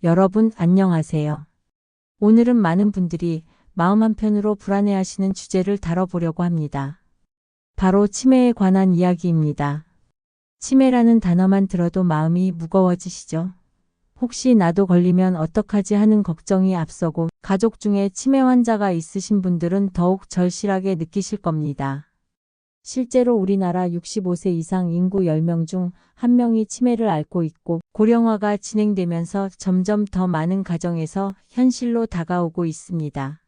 여러분 안녕하세요. 오늘은 많은 분들이 마음 한편으로 불안해하시는 주제를 다뤄보려고 합니다. 바로 치매에 관한 이야기입니다. 치매라는 단어만 들어도 마음이 무거워지시죠? 혹시 나도 걸리면 어떡하지 하는 걱정이 앞서고 가족 중에 치매 환자가 있으신 분들은 더욱 절실하게 느끼실 겁니다. 실제로 우리나라 65세 이상 인구 10명 중 1명이 치매를 앓고 있고 고령화가 진행되면서 점점 더 많은 가정에서 현실로 다가오고 있습니다.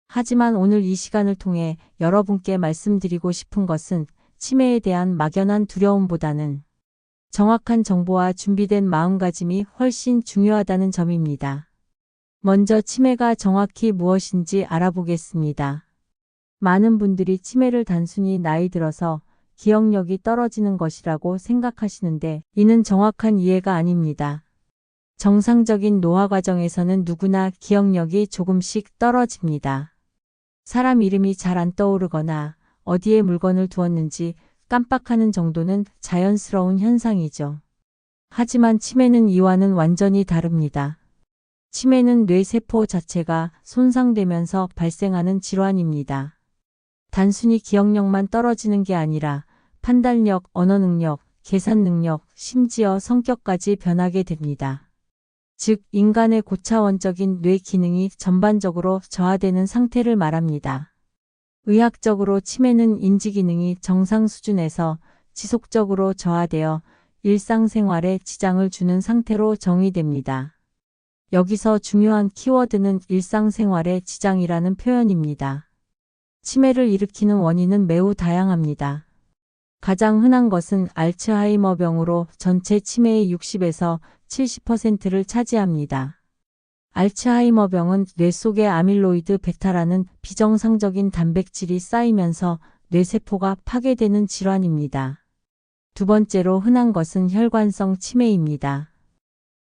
하지만 오늘 이 시간을 통해 여러분께 말씀드리고 싶은 것은 치매에 대한 막연한 두려움보다는 정확한 정보와 준비된 마음가짐이 훨씬 중요하다는 점입니다. 먼저 치매가 정확히 무엇인지 알아보겠습니다. 많은 분들이 치매를 단순히 나이 들어서 기억력이 떨어지는 것이라고 생각하시는데 이는 정확한 이해가 아닙니다. 정상적인 노화 과정에서는 누구나 기억력이 조금씩 떨어집니다. 사람 이름이 잘 안 떠오르거나 어디에 물건을 두었는지 깜빡하는 정도는 자연스러운 현상이죠. 하지만 치매는 이와는 완전히 다릅니다. 치매는 뇌세포 자체가 손상되면서 발생하는 질환입니다. 단순히 기억력만 떨어지는 게 아니라 판단력, 언어 능력, 계산 능력, 심지어 성격까지 변하게 됩니다. 즉, 인간의 고차원적인 뇌 기능이 전반적으로 저하되는 상태를 말합니다. 의학적으로 치매는 인지 기능이 정상 수준에서 지속적으로 저하되어 일상생활에 지장을 주는 상태로 정의됩니다. 여기서 중요한 키워드는 일상생활에 지장이라는 표현입니다. 치매를 일으키는 원인은 매우 다양합니다. 가장 흔한 것은 알츠하이머병으로 전체 치매의 60에서 70%를 차지합니다. 알츠하이머병은 뇌 속에 아밀로이드 베타라는 비정상적인 단백질이 쌓이면서 뇌세포가 파괴되는 질환입니다. 두 번째로 흔한 것은 혈관성 치매입니다.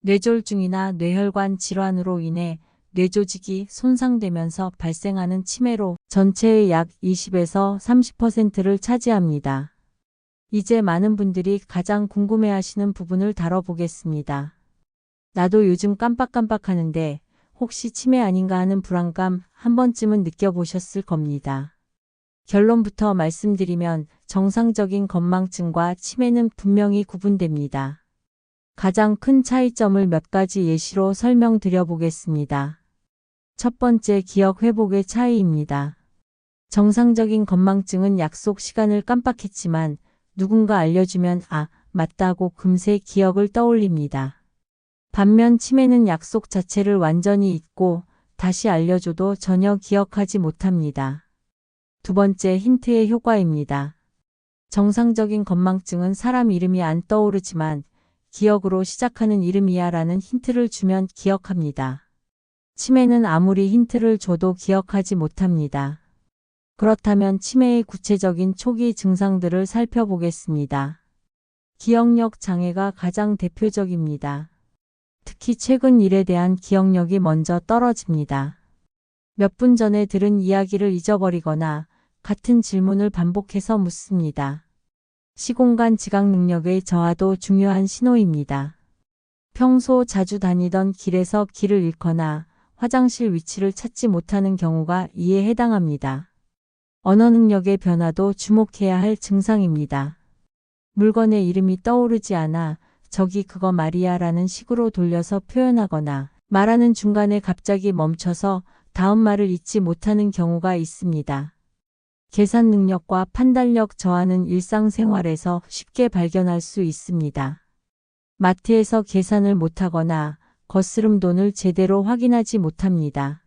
뇌졸중이나 뇌혈관 질환으로 인해 뇌조직이 손상되면서 발생하는 치매로 전체의 약 20에서 30%를 차지합니다. 이제 많은 분들이 가장 궁금해하시는 부분을 다뤄보겠습니다. 나도 요즘 깜빡깜빡하는데 혹시 치매 아닌가 하는 불안감 한 번쯤은 느껴보셨을 겁니다. 결론부터 말씀드리면 정상적인 건망증과 치매는 분명히 구분됩니다. 가장 큰 차이점을 몇 가지 예시로 설명드려 보겠습니다. 첫 번째, 기억 회복의 차이입니다. 정상적인 건망증은 약속 시간을 깜빡했지만 누군가 알려주면 맞다고 금세 기억을 떠올립니다. 반면 치매는 약속 자체를 완전히 잊고 다시 알려줘도 전혀 기억하지 못합니다. 두 번째, 힌트의 효과입니다. 정상적인 건망증은 사람 이름이 안 떠오르지만 기억으로 시작하는 이름이야 라는 힌트를 주면 기억합니다. 치매는 아무리 힌트를 줘도 기억하지 못합니다. 그렇다면 치매의 구체적인 초기 증상들을 살펴보겠습니다. 기억력 장애가 가장 대표적입니다. 특히 최근 일에 대한 기억력이 먼저 떨어집니다. 몇 분 전에 들은 이야기를 잊어버리거나 같은 질문을 반복해서 묻습니다. 시공간 지각 능력의 저하도 중요한 신호입니다. 평소 자주 다니던 길에서 길을 잃거나 화장실 위치를 찾지 못하는 경우가 이에 해당합니다. 언어 능력의 변화도 주목해야 할 증상입니다. 물건의 이름이 떠오르지 않아 저기 그거 말이야 라는 식으로 돌려서 표현하거나 말하는 중간에 갑자기 멈춰서 다음 말을 잊지 못하는 경우가 있습니다. 계산 능력과 판단력 저하는 일상생활에서 쉽게 발견할 수 있습니다. 마트에서 계산을 못하거나 거스름 돈을 제대로 확인하지 못합니다.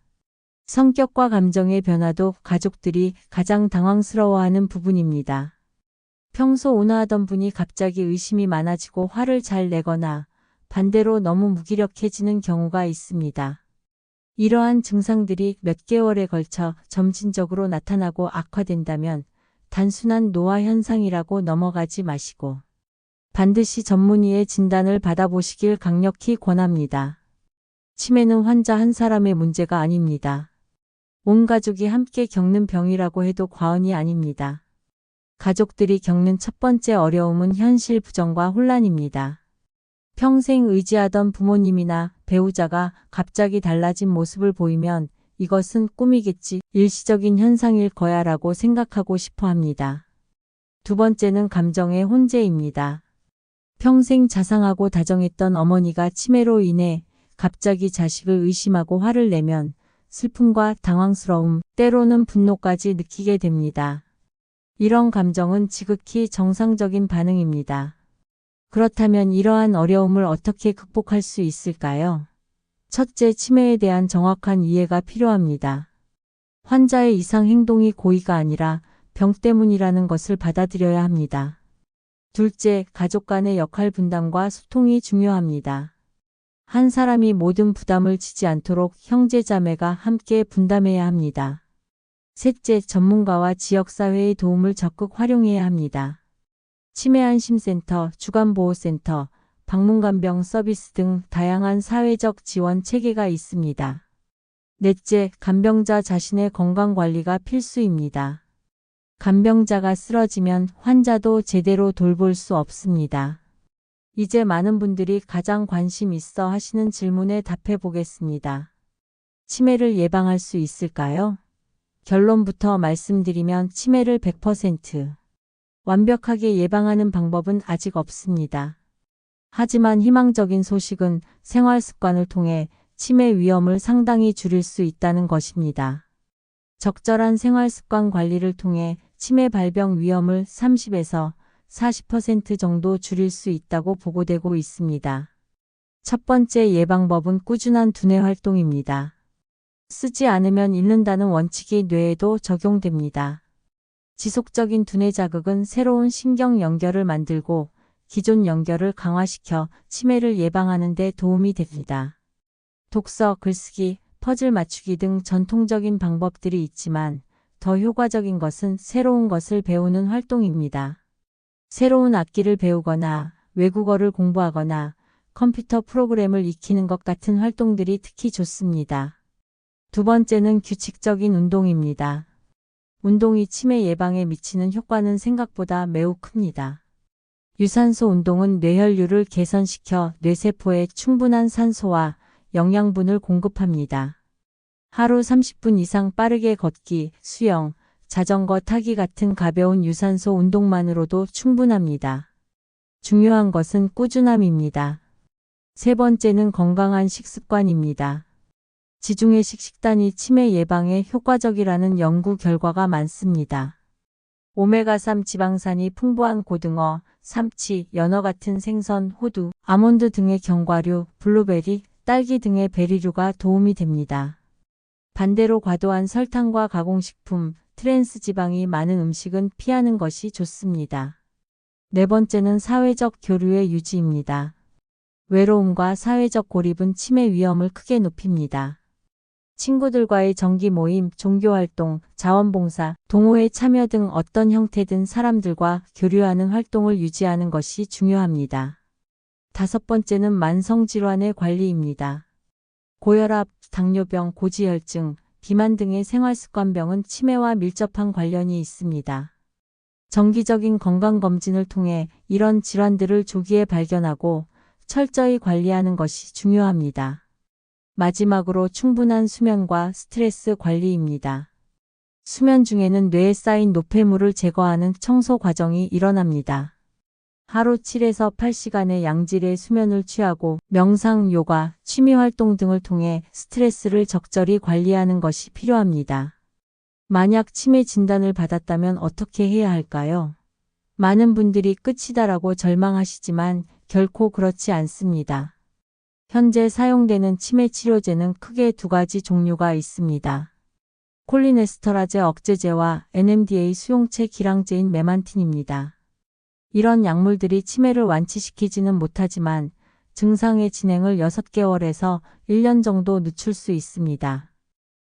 성격과 감정의 변화도 가족들이 가장 당황스러워하는 부분입니다. 평소 온화하던 분이 갑자기 의심이 많아지고 화를 잘 내거나 반대로 너무 무기력해지는 경우가 있습니다. 이러한 증상들이 몇 개월에 걸쳐 점진적으로 나타나고 악화된다면 단순한 노화 현상이라고 넘어가지 마시고 반드시 전문의의 진단을 받아보시길 강력히 권합니다. 치매는 환자 한 사람의 문제가 아닙니다. 온 가족이 함께 겪는 병이라고 해도 과언이 아닙니다. 가족들이 겪는 첫 번째 어려움은 현실 부정과 혼란입니다. 평생 의지하던 부모님이나 배우자가 갑자기 달라진 모습을 보이면 이것은 꿈이겠지, 일시적인 현상일 거야 라고 생각하고 싶어 합니다. 두 번째는 감정의 혼재입니다. 평생 자상하고 다정했던 어머니가 치매로 인해 갑자기 자식을 의심하고 화를 내면 슬픔과 당황스러움, 때로는 분노까지 느끼게 됩니다. 이런 감정은 지극히 정상적인 반응입니다. 그렇다면 이러한 어려움을 어떻게 극복할 수 있을까요? 첫째, 치매에 대한 정확한 이해가 필요합니다. 환자의 이상 행동이 고의가 아니라 병 때문이라는 것을 받아들여야 합니다. 둘째, 가족 간의 역할 분담과 소통이 중요합니다. 한 사람이 모든 부담을 지지 않도록 형제 자매가 함께 분담해야 합니다. 셋째, 전문가와 지역사회의 도움을 적극 활용해야 합니다. 치매안심센터, 주간보호센터, 방문간병 서비스 등 다양한 사회적 지원 체계가 있습니다. 넷째, 간병자 자신의 건강관리가 필수입니다. 간병자가 쓰러지면 환자도 제대로 돌볼 수 없습니다. 이제 많은 분들이 가장 관심 있어 하시는 질문에 답해 보겠습니다. 치매를 예방할 수 있을까요? 결론부터 말씀드리면 치매를 100% 완벽하게 예방하는 방법은 아직 없습니다. 하지만 희망적인 소식은 생활 습관을 통해 치매 위험을 상당히 줄일 수 있다는 것입니다. 적절한 생활 습관 관리를 통해 치매 발병 위험을 30에서 40% 정도 줄일 수 있다고 보고되고 있습니다. 첫 번째 예방법은 꾸준한 두뇌 활동입니다. 쓰지 않으면 잃는다는 원칙이 뇌에도 적용됩니다. 지속적인 두뇌 자극은 새로운 신경 연결을 만들고 기존 연결을 강화시켜 치매를 예방하는 데 도움이 됩니다. 독서, 글쓰기, 퍼즐 맞추기 등 전통적인 방법들이 있지만 더 효과적인 것은 새로운 것을 배우는 활동입니다. 새로운 악기를 배우거나 외국어를 공부하거나 컴퓨터 프로그램을 익히는 것 같은 활동들이 특히 좋습니다. 두 번째는 규칙적인 운동입니다. 운동이 치매 예방에 미치는 효과는 생각보다 매우 큽니다. 유산소 운동은 뇌혈류를 개선시켜 뇌세포에 충분한 산소와 영양분을 공급합니다. 하루 30분 이상 빠르게 걷기, 수영, 자전거 타기 같은 가벼운 유산소 운동만으로도 충분합니다. 중요한 것은 꾸준함입니다. 세 번째는 건강한 식습관입니다. 지중해식 식단이 치매 예방에 효과적이라는 연구 결과가 많습니다. 오메가3 지방산이 풍부한 고등어, 삼치, 연어 같은 생선, 호두, 아몬드 등의 견과류, 블루베리, 딸기 등의 베리류가 도움이 됩니다. 반대로 과도한 설탕과 가공식품, 트랜스 지방이 많은 음식은 피하는 것이 좋습니다. 네 번째는 사회적 교류의 유지입니다. 외로움과 사회적 고립은 치매 위험을 크게 높입니다. 친구들과의 정기 모임, 종교활동, 자원봉사, 동호회 참여 등 어떤 형태든 사람들과 교류하는 활동을 유지하는 것이 중요합니다. 다섯 번째는 만성질환의 관리입니다. 고혈압, 당뇨병, 고지혈증, 비만 등의 생활습관병은 치매와 밀접한 관련이 있습니다. 정기적인 건강검진을 통해 이런 질환들을 조기에 발견하고 철저히 관리하는 것이 중요합니다. 마지막으로 충분한 수면과 스트레스 관리입니다. 수면 중에는 뇌에 쌓인 노폐물을 제거하는 청소 과정이 일어납니다. 하루 7에서 8시간의 양질의 수면을 취하고 명상, 요가, 취미활동 등을 통해 스트레스를 적절히 관리하는 것이 필요합니다. 만약 치매 진단을 받았다면 어떻게 해야 할까요? 많은 분들이 끝이다라고 절망하시지만 결코 그렇지 않습니다. 현재 사용되는 치매 치료제는 크게 두 가지 종류가 있습니다. 콜리네스터라제 억제제와 NMDA 수용체 기량제인 메만틴입니다. 이런 약물들이 치매를 완치시키지는 못하지만 증상의 진행을 6개월에서 1년 정도 늦출 수 있습니다.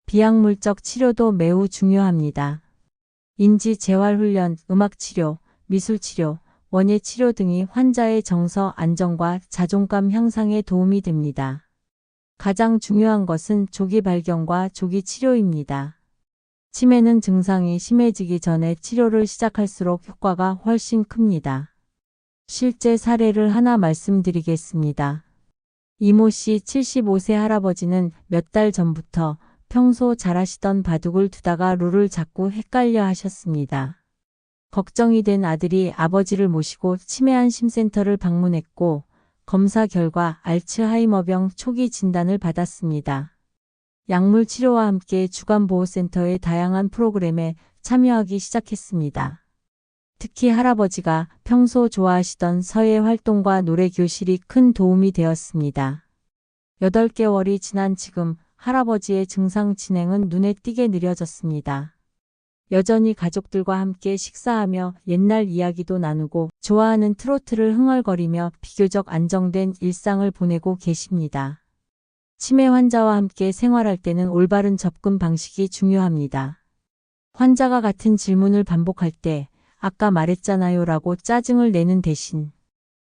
비약물적 치료도 매우 중요합니다. 인지 재활훈련, 음악치료, 미술치료, 원예치료 등이 환자의 정서 안정과 자존감 향상에 도움이 됩니다. 가장 중요한 것은 조기 발견과 조기 치료입니다. 치매는 증상이 심해지기 전에 치료를 시작할수록 효과가 훨씬 큽니다. 실제 사례를 하나 말씀드리겠습니다. 이모 씨 75세 할아버지는 몇 달 전부터 평소 잘하시던 바둑을 두다가 룰을 자꾸 헷갈려 하셨습니다. 걱정이 된 아들이 아버지를 모시고 치매안심센터를 방문했고 검사 결과 알츠하이머병 초기 진단을 받았습니다. 약물 치료와 함께 주간보호센터의 다양한 프로그램에 참여하기 시작했습니다. 특히 할아버지가 평소 좋아하시던 서예 활동과 노래 교실이 큰 도움이 되었습니다. 8개월이 지난 지금 할아버지의 증상 진행은 눈에 띄게 느려졌습니다. 여전히 가족들과 함께 식사하며 옛날 이야기도 나누고 좋아하는 트로트를 흥얼거리며 비교적 안정된 일상을 보내고 계십니다. 치매 환자와 함께 생활할 때는 올바른 접근 방식이 중요합니다. 환자가 같은 질문을 반복할 때 아까 말했잖아요 라고 짜증을 내는 대신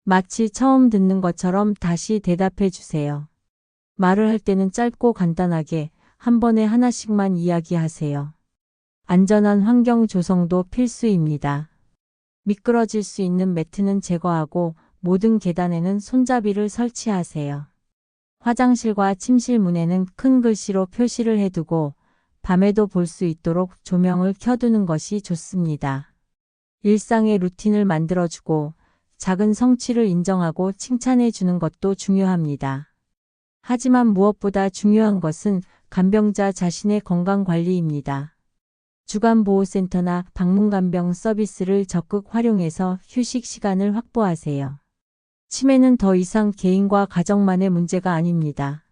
마치 처음 듣는 것처럼 다시 대답해 주세요. 말을 할 때는 짧고 간단하게 한 번에 하나씩만 이야기하세요. 안전한 환경 조성도 필수입니다. 미끄러질 수 있는 매트는 제거하고 모든 계단에는 손잡이를 설치하세요. 화장실과 침실 문에는 큰 글씨로 표시를 해두고 밤에도 볼 수 있도록 조명을 켜두는 것이 좋습니다. 일상의 루틴을 만들어주고 작은 성취를 인정하고 칭찬해 주는 것도 중요합니다. 하지만 무엇보다 중요한 것은 간병자 자신의 건강관리입니다. 주간보호센터나 방문간병 서비스를 적극 활용해서 휴식 시간을 확보하세요. 치매는 더 이상 개인과 가정만의 문제가 아닙니다.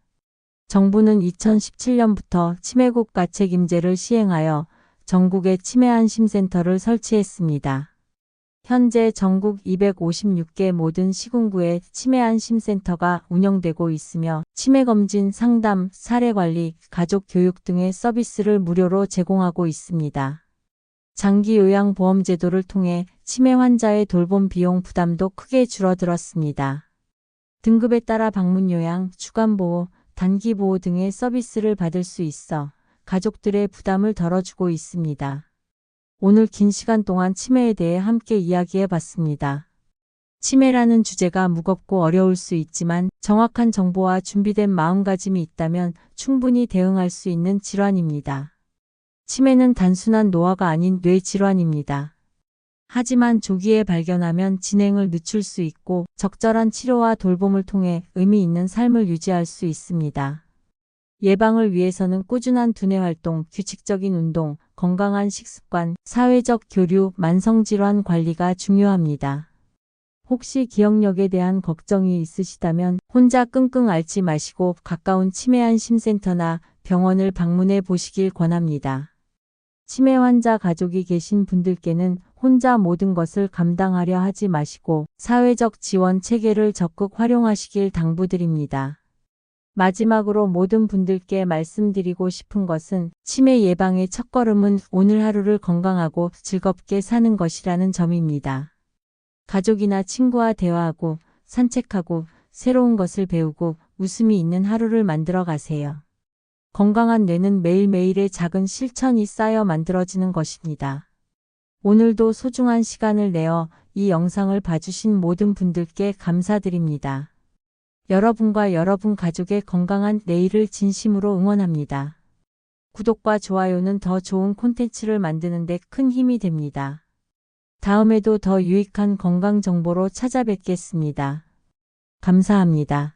정부는 2017년부터 치매국가 책임제를 시행하여 전국에 치매안심센터를 설치했습니다. 현재 전국 256개 모든 시군구에 치매안심센터가 운영되고 있으며 치매검진, 상담, 사례관리, 가족교육 등의 서비스를 무료로 제공하고 있습니다. 장기요양보험제도를 통해 치매 환자의 돌봄 비용 부담도 크게 줄어들었습니다. 등급에 따라 방문요양, 주간보호, 단기보호 등의 서비스를 받을 수 있어 가족들의 부담을 덜어주고 있습니다. 오늘 긴 시간 동안 치매에 대해 함께 이야기해 봤습니다. 치매라는 주제가 무겁고 어려울 수 있지만 정확한 정보와 준비된 마음가짐이 있다면 충분히 대응할 수 있는 질환입니다. 치매는 단순한 노화가 아닌 뇌질환입니다. 하지만 조기에 발견하면 진행을 늦출 수 있고 적절한 치료와 돌봄을 통해 의미 있는 삶을 유지할 수 있습니다. 예방을 위해서는 꾸준한 두뇌활동, 규칙적인 운동, 건강한 식습관, 사회적 교류, 만성질환 관리가 중요합니다. 혹시 기억력에 대한 걱정이 있으시다면 혼자 끙끙 앓지 마시고 가까운 치매안심센터나 병원을 방문해 보시길 권합니다. 치매 환자 가족이 계신 분들께는 혼자 모든 것을 감당하려 하지 마시고 사회적 지원 체계를 적극 활용하시길 당부드립니다. 마지막으로 모든 분들께 말씀드리고 싶은 것은 치매 예방의 첫걸음은 오늘 하루를 건강하고 즐겁게 사는 것이라는 점입니다. 가족이나 친구와 대화하고 산책하고 새로운 것을 배우고 웃음이 있는 하루를 만들어 가세요. 건강한 뇌는 매일매일의 작은 실천이 쌓여 만들어지는 것입니다. 오늘도 소중한 시간을 내어 이 영상을 봐주신 모든 분들께 감사드립니다. 여러분과 여러분 가족의 건강한 내일을 진심으로 응원합니다. 구독과 좋아요는 더 좋은 콘텐츠를 만드는 데 큰 힘이 됩니다. 다음에도 더 유익한 건강 정보로 찾아뵙겠습니다. 감사합니다.